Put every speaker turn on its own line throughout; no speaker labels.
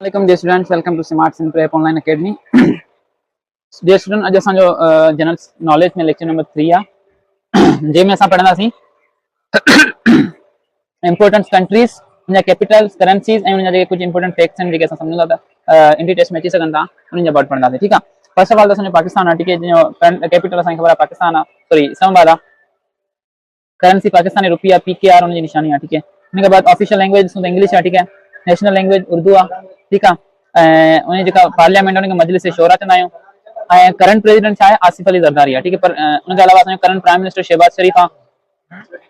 Welcome dear students, welcome to Smart Sim Prep Online Academy. Dear student, अॼु असांजो general knowledge में lecture number 3 आहे जंहिंमें असां पढ़ंदासीं इंपोर्टेंट कंट्रीज, उनजा कैपिटल्स, करेंसीज ऐं उनजा जेके कुझु इंपोर्टेंट फैक्ट्स आहिनि जेके असां सम्झूं था त इंडी टेस्ट में अची सघनि था उन्हनि जा वर्ड पढ़ंदासीं। ठीकु आहे। फर्स्ट ऑफ ऑल त असांजो पाकिस्तान आहे, ठीक है, जंहिंजो कैपिटल असांखे ख़बर आहे पाकिस्तान आहे, सॉरी इस्लामाबाद आहे। करेंसी पाकिस्तानी रुपया PKR उनजी निशानी आहे। ठीक है। उनके बाद ऑफिशियल लैंग्वेज इंग्लिश आहे। ठीक है। नेशनल लैंग्वेज उर्दू आहे। ठीक आहे। ऐं उन जेका पार्लियामेंट उनखे मजलिस शोरा चवंदा आहियूं। ऐं करंट प्रेसिडेंट छा आहे? आसिफ अली ज़रदारी आहे। ठीक है। पर उनके अलावा असांजो करंट प्राइम मिनिस्टर शहबाज शरीफ आहे।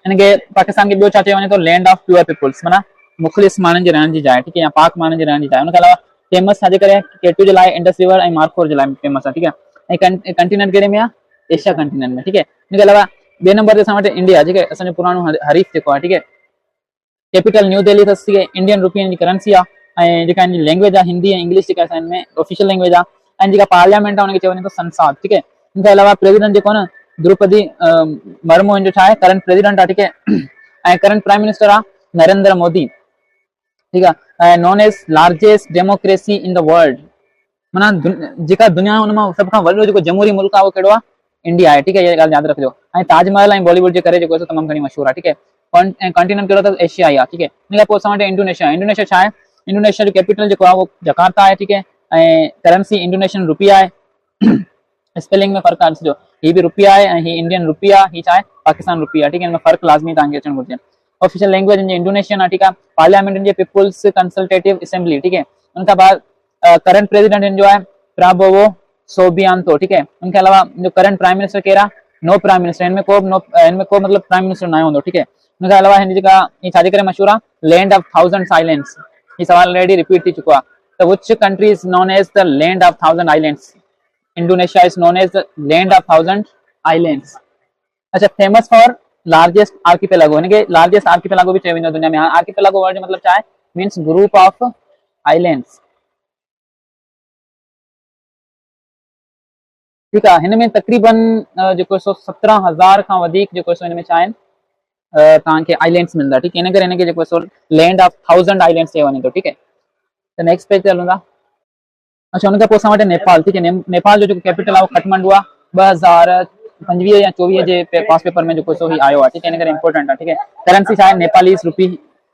इनके पाकिस्तान खे ॿियो छा चयो वञे थो? लैंड ऑफ प्योर पीपुल्स, माना मुख़लिस माण्हुनि जे रहण जी जाइ। ठीक है। या पाक माण्हुनि जे रहण जी जाइ। उनके अलावा फेमस छाजे करे? केटू जे लाइ, इंडस रिवर ऐं मार्कोर जे लाइ फेमस आहे। ठीक है। ऐं कंटिनेंट कहिड़े में आहे? एशिया कंटिनेंट में। ठीक है। उनके अलावा बे नंबर ते असां वटि इंडिया, जेके असांजो पुराणो हरीफ जेको आहे। ठीक है। कैपिटल न्यू दिल्ली अथसि। ठीक है। इंडियन रुपीनि जी करेंसी आहे ऐं जेका हिन जी लैंग्वेज आहे हिंदी ऐं इंग्लिश जेका असां हिन में ऑफिशियल लैंग्वेज आहे। ऐं जेका पार्लियामेंट आहे उनखे चयो वञे थो संसद। ठीक है। इनके अलावा प्रेसिडेंट जेको आहे न द्रौपदी मुर्मू हिन जो छा आहे? करंट प्रेसिडेंट आहे। ठीक है। ऐं करंट प्राइम मिनिस्टर आहे नरेंद्र मोदी। ठीक है। Known as largest democracy in the world, माना जेका दुनिया उनमां सभ खां वॾो जेको जमहूरी मुल्क आहे उहो कहिड़ो आहे? इंडिया आहे। ठीक है। ये ॻाल्हि यादि रखिजो। ऐं ताजमहल ऐं बॉलीवुड जे करे जेको तमामु घणी मशहूर आहे। ठीक है। कॉन्टिनेंट कहिड़ो अथसि? एशियाई आहे। ठीक है। इन खां पोइ असां वटि इंडोनेशिया। इंडोनेशिया छा आहे? इंडोनेशिया जो कैपिटल जेको आहे उहो जकार्ता आहे। ठीक है। ऐं करेंसी इंडोनेशियन रुपया आहे। स्पेलिंग में फ़र्क़ु आहे, ॾिसजो, ही बि रुपया आहे ऐं ही इंडियन रुपया, ही छा आहे? पाकिस्तान रुपया। ठीक है। इनमें फ़र्क़ु लाज़मी तव्हांखे अचणु घुरिजे। ऑफिशियल लैंग्वेज इंडोनेशियन आहे। ठीक है। पार्लियामेंट जे पीपुल्स कंसल्टेटिव असेंबली। ठीक है। उनखां बाद करंट प्रेसिडेंट इन जो आहे प्राबोवो सोबियांतो। ठीक है। उनके अलावा जो करंट प्राइम मिनिस्टर केरु आहे? No prime minister. इनमें को मतलब प्राइम मिनिस्टर न हूंदो। ठीक है। उनके अलावा हिन जेका ही छाजे करे मशहूर आहे? Land of thousand islands. ही सवाल ऑलरेडी रिपीट थी चुको आहे। त which country is known as the land of thousand islands? Indonesia is known as the land of thousand islands. अच्छा, फेमस फॉर लार्जेस्ट आर्किपेलागो। इनके लार्जेस्ट आर्किपेलागो भी चयो वेंदो दुनिया में। आर्किपेलागो वर्ड जो मतलब छा आहे? Means group of islands. ठीक है। हिन में तकरीबन जेको 17,000 खां वधीक जेको हिन में छा आहिनि तव्हांखे आइलैंड्स मिलंदा। ठीक है। इन करे हिनखे जेको लैंड ऑफ थाउजेंड आइलैंड्स चयो वञे थो। ठीक है। त नेक्स्ट पेज ते हलूं था। अच्छा, उनखां पोइ असां वटि नेपाल। ठीक है। नेपाल जो जेको कैपिटल आहे उहो काठमांडू आहे। 2025 या 24 जे पास पेपर में जेको ही आयो आहे। ठीक है। इन करे इंपॉर्टेंट आहे। ठीक है। करेंसी छा आहे? नेपालीस रुपी।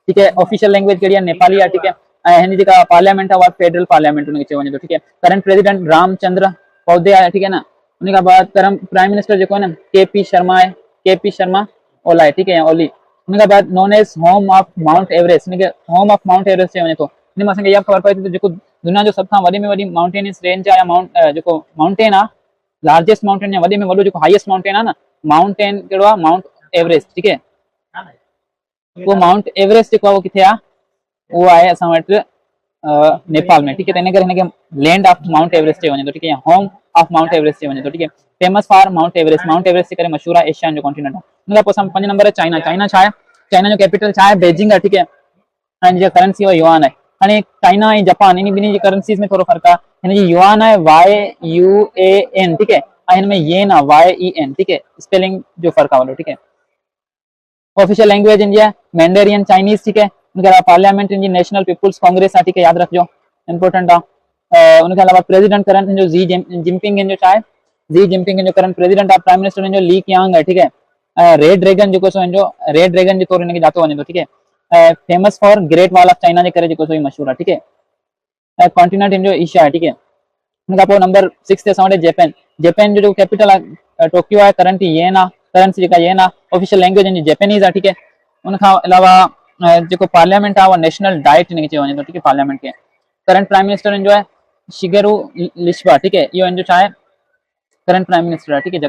ठीक है। ऑफिशियल लैंग्वेज कहिड़ी आहे? नेपाली आहे। ठीक है। ऐं हिन जेका पार्लियामेंट आहे उहा फेडरल पार्लियामेंट उनखे चयो वञे थो। ठीक है। करंट प्रेसिडेंट रामचंद्र पौधे आहे। ठीक है ना। उनके बाद करंट प्राइम मिनिस्टर जो है ना KP शर्मा है। KP शर्मा ओला है। ठीक है। ओली। उनके बाद known age home of mount Everest. इनके होम ऑफ माउंट एवरेस्ट चयो वञे थो। इन में असांखे इहा ख़बर पए थी त जेको दुनिया जो सभ खां वॾे में वॾी माउंटेनियस रेंज आहे या जेको माउंटेन आहे, लार्जेस्ट माउंटेन या वॾे में वॾो जेको हाईएस्ट माउंटेन आहे न, माउंटेन कहिड़ो आहे? Mount Everest. ठीक है। वो माउंट एवरेस्ट जेको आहे उहो किथे आहे? उहो आहे असां वटि नेपाल में। ठीक है। तो इन करे हिनखे लैंड ऑफ माउंट एवरेस्ट चयो वञे थो। ठीक है। होम ऑफ माउंट एवरेस्ट चयो वञे थो। ठीक है। Famous for Mount Everest. Mount Everest जे करे मशहूर आहे, एशिया जो कॉन्टिनेंट आहे। उन खां पोइ असां 5 नंबर चाइना। चाइना छा आहे? चाइना जो कैपिटल छा आहे? बेजिंग आहे। ठीक है। ऐं जेका करेंसी आहे युआन आहे। हाणे चाइना ऐं जापान इन ॿिन्ही जी करेंसीज़ में थोरो फ़र्क़ु आहे। हिन जी युआन आहे YUAN। ठीक है। ऐं हिन में येन आहे YEN। ठीक है। स्पेलिंग जो फ़र्क़ु आहे वॾो। ठीक है। ऑफिशियल लैंग्वेज इन है मैंडेरियन चाइनीज। ठीक है। उनके अलावा पार्लियामेंट इन नेशनल पीपुल्स कांग्रेस है। ठीक है। याद रखियो, इंपॉर्टेंट है। उनके अलावा प्रेसिडेंट करंट इन जो जी जिनपिंग इन जो छा है? जी जिनपिंग इन जो करंट प्रेसिडेंट है। प्राइम मिनिस्टर इन जो ली क्यांग है। ठीक है। रेड ड्रैगन जो इन जो रेड ड्रैगन के तौर इनके जातो वने तो। ठीक है। Famous for great wall of China के करे जो मशहूर है। ठीक है। कॉन्टिनेंट इन जो एशिया है। ठीक है। उनका पोइ नंबर 6 ते असां वटि जापान। जापान जो कैपिटल आहे टोक्यो आहे। करंट येन आहे। करेंसी जेका येन आहे। ऑफिशियल लैंग्वेज इन जापानीज़ आहे। ठीक है। उनखां अलावा जेको पार्लियामेंट आहे उहा नेशनल डाइट इनखे चयो वञे थो। ठीक है। पार्लियामेंट खे करंट प्राइम मिनिस्टर इन जो आहे शिगेरू लिशिबा। ठीक है। इहो इन जो छा आहे? करंट प्राइम मिनिस्टर है। ठीक है।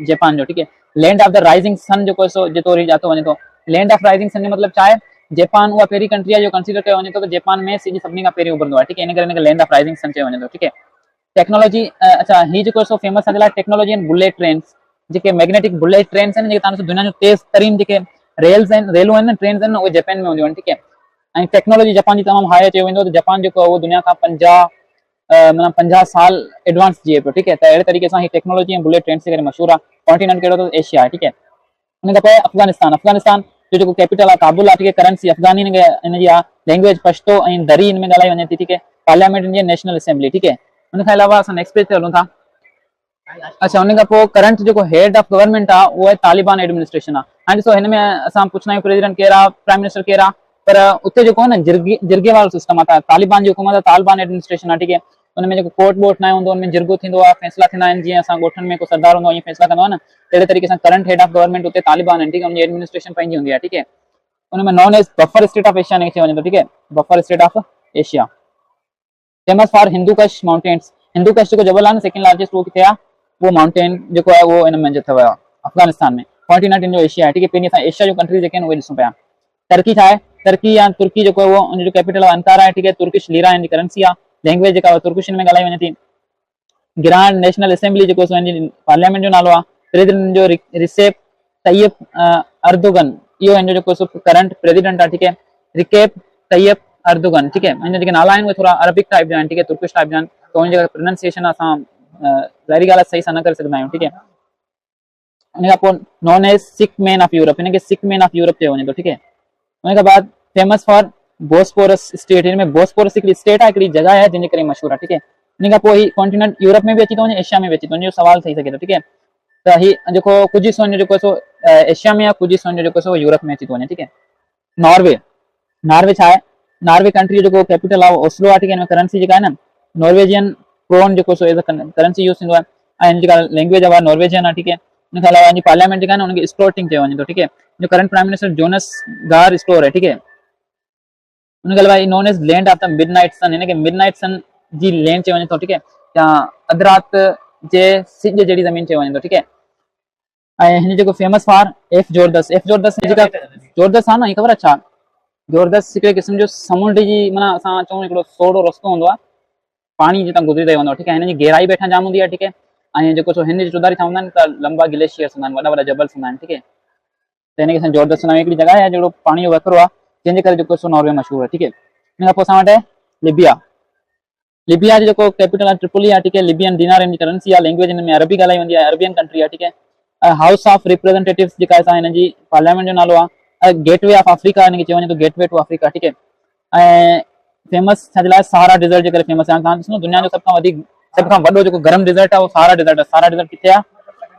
जापान जो। ठीक है। Land of the rising sun जेको जे तौर जातो वञे थो। लैंड ऑफ राइजिंग सन जो मतलब छा आहे? जापान उहा पहिरीं कंट्री आहे जो कंसीडर कयो वञे थो त जापान में सिज सभिनी खां पहिरीं उभरंदो आहे। ठीक है। इन करे हिनखे लैंड ऑफ राइजिंग सन चयो वञे थो। ठीक है। टेक्नोलॉजी, अच्छा, ही जो फेमस आहे लाइ technology and bullet trains, JK magnetic bullet trains आहिनि, जेके तव्हां दुनिया जो तेज़ तरीन जेके रेल्स आहिनि, रेलूं आहिनि, ट्रेन्स आहिनि, उहे जापान में हूंदियूं आहिनि। ठीक है। ऐं टेक्नोलॉजी जापान जी तमामु हाई चयो वेंदो त जापान जेको आहे उहो दुनिया खां 50 साल एडवांस जीए पियो। ठीक है। त अहिड़े तरीक़े सां ही टेक्नोलॉजी ऐं बुलेट ट्रेन्स जे करे मशहूर आहे। कॉन्टिनेंट कहिड़ो अथव? एशिया आहे। ठीक है। उन खां पोइ अफगानिस्तान। अफगानिस्तान जो जेको कैपिटल आहे काबुल आहे। ठीक है। करेंसी अफगानी इन जी आहे। लैंग्वेज पश्तो ऐं दरी इन में ॻाल्हाई वञे थी। ठीक है। पार्लियामेंट इंडियन नेशनल असेंबली, ठीक है। उन खां अलावा असां नेक्स्ट पेज ते हलूं था। अच्छा, उन खां पोइ करंट जेको हेड ऑफ गवर्नमेंट आहे उहो आहे तालिबान एडमिनिस्ट्रेशन आहे। हाणे ॾिसो हिन में असां पुछंदा आहियूं प्रेसिडेंट केरु आहे, प्राइम मिनिस्टर केरु आहे, पर उते जेको आहे न जिरगे वारो सिस्टम आहे, तालिबान जी हुकूमत आहे, तालिबान एडमिनिस्ट्रेशन आहे, ठीक है। उनमें जेको कोर्ट वोट न हूंदो, उनमें जिरगो थींदो आहे, फैसला थींदा आहिनि, जीअं असां ॻोठनि में को सरदार हूंदो आहे ईअं फैसला कंदो आहे न, तहिड़े तरीक़े सां करंट हेड ऑफ गवर्नमेंट उते तालिबान आहिनि, ठीक है। उनजी एडमिनिस्ट्रेशन पंहिंजी हूंदी आहे, ठीक है। उनमें known as buffer state of Asia चयो वञे थो, ठीक है, buffer state of Asia. Famous for Hindu Kush mountains, Hindu कश जेको जबल आहे न सेकंड लार्जेस्ट, उहो किथे आहे, वो माउंटेन जेको आहे वो इन में अथव अफगानिस्तान में। कॉन्टिनेंट इन जो एशिया आहे, ठीक है। पहिरीं असां एशिया जो कंट्री जेके आहिनि उहे ॾिसूं पिया। टर्की छा आहे, टर्की या तुर्की जेको आहे वो उन जो कैपिटल आहे अंकारा आहे, ठीक है। तुर्किश लीरा इन जी करेंसी आहे, लैंग्वेज जेका तुर्किश में ॻाल्हाई वञे थी। ग्रांड नेशनल असेंबली जेको पार्लियामेंट जो नालो आहे। प्रेसिडेंट जो रिसेप तैयब अर्दोगन, इहो इन जो जेको करंट प्रेसिडेंट आहे, ठीक है। रिकेप तैयब अर्दोगन, ठीक है। इन जेके नाला आहिनि उहे थोरा अरबिक टाइप जा आहिनि, ठीक है, तुर्किश टाइप जा आहिनि, त उन जी प्रोनाउंसिएशन असां ज़ाहिरी ॻाल्हि सही सां न करे सघंदा आहियूं, ठीक है। उन खां पोइ known as sick man of Europe, हिनखे सिख मैन ऑफ यूरोप चयो वञे थो, ठीक है। उन खां बाद फेमस फॉर बोस्पोरस स्टेट, हिन में बोस्पोरस हिकिड़ी स्टेट आहे, हिकिड़ी जॻह आहे जंहिंजे करे मशहूर आहे, ठीक है। उन खां पोइ ही कॉन्टिनेंट यूरोप में बि अची थो वञे, एशिया में बि अची थो वञे, सवाल थी सघे थो, ठीक है। त ही जेको कुझु हिसो जेको सो एशिया में आहे, कुझु हिसो जेको सो यूरोप में अची थो वञे, ठीक है। नॉर्वे, नॉर्वे छा आहे, नॉर्वे कंट्री जो जेको कैपिटल आहे ओस्लो आहे, ठीक है। हिन में करेंसी जेका आहे न नॉर्वेजियन क्रोन जेको सो एज अ करेंसी यूज़ थींदो आहे, ऐं हिन जेका लैंग्वेज आहे नॉर्वेजियन आहे, ठीक है। उन खां अलावा पार्लियामेंट जेका आहे न उनखे स्टोर्टिंग चयो वञे थो, ठीक है। जो current prime minister Jonas Gahr Store है, ठीक है। उनके अलावा known as land of the midnight sun, हिनखे मिडनाइट सन जी लैंड चयो वञे थो, ठीक है, या अध रात जे सिज जहिड़ी ज़मीन चयो वञे थो, ठीक है। ऐं हिन जेको फेमस फॉर एफ जोरदस, एफ जोरदस जेका जोरदस आहे न, ख़बर आहे छा, जोरदस हिकिड़े क़िस्म जो समुंड जी माना असां चऊं हिकिड़ो सोड़ो रस्तो हूंदो आहे, पानी जितां गुज़री रहियो हूंदो आहे, ठीक है। हिन जी गहराई बि हेठां जाम हूंदी आहे, ठीक है। ऐं जेको सो हिन जी चौधारी ठा हूंदा आहिनि त लंबा ग्लेशियर्स हूंदा आहिनि, वॾा वॾा जबल्स हूंदा आहिनि, ठीक है। त हिनखे असां जोरदस चवंदा आहियूं, हिकिड़ी जॻह आहे जेको पाणी जो वकिरो आहे, जंहिंजे करे जेको सो नॉर्वे मशहूरु आहे, ठीक है। हिन खां पोइ असां वटि आहे लिबिया, लिबिया जो जेको कैपिटल आहे ट्रिपोली आहे, ठीक है। लिबियन दिनार इन जी करेंसी आहे, लैंग्वेज हिन में अरबी ॻाल्हाई वेंदी आहे, अरबियन कंट्री आहे, ठीक है। हाउस ऑफ रिप्रेजेंटेटिव्स जेका आहे हिन जी पार्लियामेंट जो नालो आहे। गेटवे ऑफ अफ्रीका हिनखे चयो वञे थो, गेटवे टू अफ्रीका, ठीक है। ऐं फेमस छा जे लाइ, सहारा डिज़र्ट जे करे फेमस आहे। तव्हां ॾिसो दुनिया जो सभ खां वधीक सभ खां वॾो जेको गरम डिज़र्ट आहे उहो सहारा डिज़र्ट आहे। सहारा डिज़र्ट किथे आहे,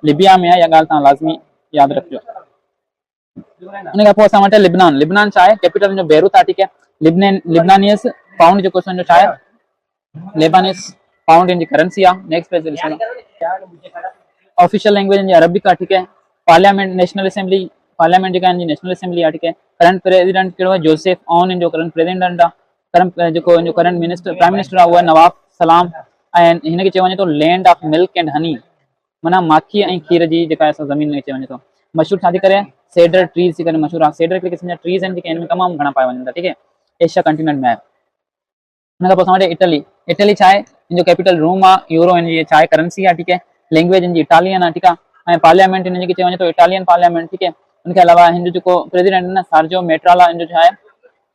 लिबिया में आहे, इहा ॻाल्हि तव्हां लाज़मी यादि रखिजो। उन खां पोइ असां वटि लिबनान, लिबनान छा आहे, कैपिटल जो बेरूत आहे, ठीक है। लिबनानियस पाउंड जेको सो छा आहे, लेबानिस पाउंड इन जी करेंसी आहे। नेक्स्ट पेज ॾिसो, ऑफिशियल लैंग्वेज इन जी अरबिक आहे, ठीक है। पार्लियामेंट नेशनल असेंबली, पार्लियामेंट जेका इन जी नेशनल असेंबली आहे, ठीक है। करंट प्रेसिडेंट कहिड़ो आहे, जोसेफ ऑन इन जो करंट प्रेसिडेंट आहे। करंट जेको इन जो करंट मिनिस्टर प्राइम मिनिस्टर आहे उहो आहे नवाब सलाम, ऐं हिनखे चयो वञे थो land of milk and honey, माना माखी ऐं खीर जी जेका आहे ज़मीन में चयो वञे थो। मशहूरु छा जे करे, सेडर ट्रीज़ जे करे मशहूरु आहे। सेडर हिकिड़े क़िस्म जा ट्रीज़ आहिनि जेके हिन में तमामु घणा पाया वञनि था, ठीक है, एशिया कंटिनेंट में आहे। हुन खां पोइ असां वटि इटली, इटली छा आहे, इन जो कैपिटल रोम आहे, यूरो इन जी छा आहे करेंसी आहे, ठीक है। लैंग्वेज इन जी इटालियन आहे, ठीक आहे। ऐं पार्लियामेंट इन जी चयो वञे थो इटालियन पार्लियामेंट, ठीक है। उनखे अलावा हिन जो जेको प्रेसिडेंट आहे न सार्जियो मेट्राला, इन जो छा आहे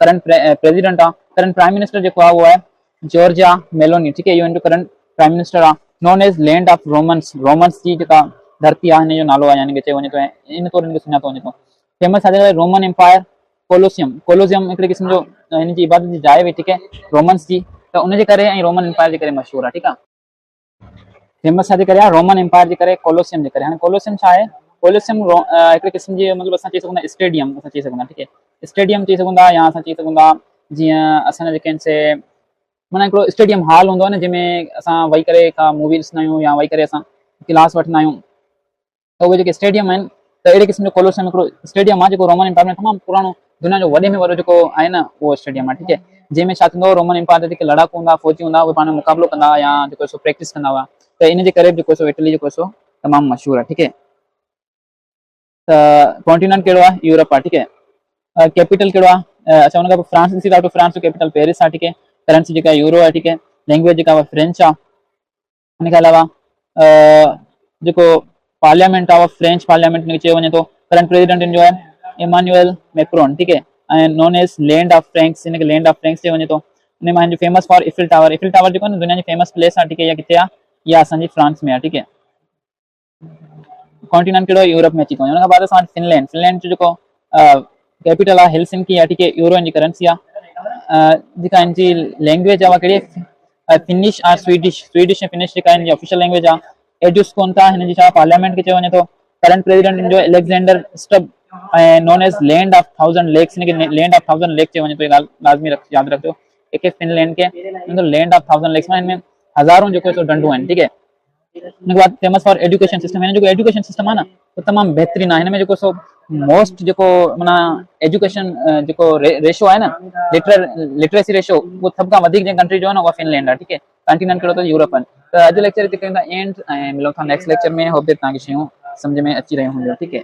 करंट प्रेसिडेंट आहे। करंट प्राइम मिनिस्टर जेको आहे उहो आहे जॉर्जिया मेलोनी, ठीक है। इहो इन जो करंट प्राइम मिनिस्टर आहे। Known as land of romance, romance जी जेका धरती आहे हिन जो नालो आहे, यानी कि चयो वञे थो, ऐं इन तौरु हिनखे सुञातो वञे थो। फेमस आहे रोमन एम्पायर, कोलोसियम, कोलोसियम हिकिड़े क़िस्म जो हिन जी इबादत जी जाइ हुई, ठीक है, रोमन्स जी, त उनजे करे ऐं रोमन एम्पायर जे करे मशहूरु आहे, ठीक आहे। फेमस छा जे करे आहे, रोमन एम्पायर जे करे, कोलोसियम जे करे। हाणे कोलोसियम छा आहे, कोलोसियम हिकिड़े क़िस्म जी मतिलबु असां चई सघूं था स्टेडियम, असां चई सघूं था, ठीक है। स्टेडियम चई सघूं था, या असां चई सघूं था जीअं असांजा जेके आहिनि से माना हिकिड़ो स्टेडियम हॉल हूंदो आहे न, जंहिंमें असां वेही करे का मूवी ॾिसंदा आहियूं या वेही करे असां क्लास वठंदा आहियूं, त उहे जेके स्टेडियम आहिनि, त अहिड़े क़िस्म जो कोलोसियम हिकिड़ो स्टेडियम आहे जेको रोमन एम्पायर में तमामु पुराणो, दुनिया जो वॾे में वॾो जेको आहे न उहो स्टेडियम आहे, ठीक है। जंहिंमें छा थींदो, रोमन एम्पायर जा जेके लड़ाकू हूंदा, फौजी हूंदा, उहे पाण में मुक़ाबिलो कंदा या जेको सो प्रैक्टिस कंदा हुआ, त इन जे करे जेको सो इटली जेको सो तमामु मशहूरु आहे, ठीक है। त कॉन्टिनेंट कहिड़ो आहे, यूरोप आहे, ठीक है। कैपिटल कहिड़ो आहे, अच्छा हुन खां पोइ फ्रांस ॾिसी था वठो, फ्रांस जो कैपिटल पेरिस आहे, ठीक है। करेंसी जेका यूरो आहे, ठीक है। लैंग्वेज जेका फ्रेंच आहे। हुन खां अलावा जेको पार्लियामेंट आहे फ्रेंच पार्लियामेंट में चयो वञे थो। करंट प्रेसिडेंट इन जो आहे इमानुएल मैक्रोन, ठीक है। ऐं known as land of Franks, हिनखे लैंड ऑफ फ्रैंक्स चयो वञे थो। हिन मां famous for Eiffel Tower, Eiffel Tower जेको आहे न दुनिया जी फेमस प्लेस आहे, ठीक है। इहा किथे आहे, इहा असांजी फ्रांस में आहे, ठीक है। कॉन्टिनेंट कहिड़ो यूरोप में अची थो वञे। हुन खां बाद असां फिनलैंड, फिनलैंड जो जेको कैपिटल आहे हेलसिंकी आहे, ठीक है। यूरो इन जी करेंसी आहे। जेका इनजी लैंग्वेज आहे कहिड़ी फिनिश ऐं स्वीडिश ऐं फिनिश जेका इनजी ऑफिशियल लैंग्वेज आहे। एड्यूस कोन था हिन जी छा पार्लियामेंट खे चयो वञे थो। करंट प्रेसिडेंट इनजो अलेक्जेंडर स्टब ऐं known as land of 1000 lakes, इनखे लैंड ऑफ 1000 लेक चयो वञे थो। ॻाल्हि लाज़मी यादि रखिजो एक फिनलैंड के लैंड ऑफ 1000 लेक्स में इनमें हज़ारों जो सो डंडू आहिनि। ठीक है, उनके बाद फेमस फॉर एजुकेशन सिस्टम। हिन जो एजुकेशन सिस्टम आहे न वो तमाम बेहतरीन आहे। हिन में जो सो मोस्ट जो माना एजुकेशन जो रेशो है ना, लिटरेसी रेशो वो सब का वधिक जे कंट्री जो है ना वो फिनलैंड है। ठीक है, कॉन्टिनेंट कहिड़ो अथव यूरोप आहिनि। त अॼु लेक्चर हिते कयूं था एंड ऐं मिलूं था नेक्स्ट लेक्चर में। होप तव्हांखे शयूं सम्झ में अची रहियूं हूंदियूं। ठीक है।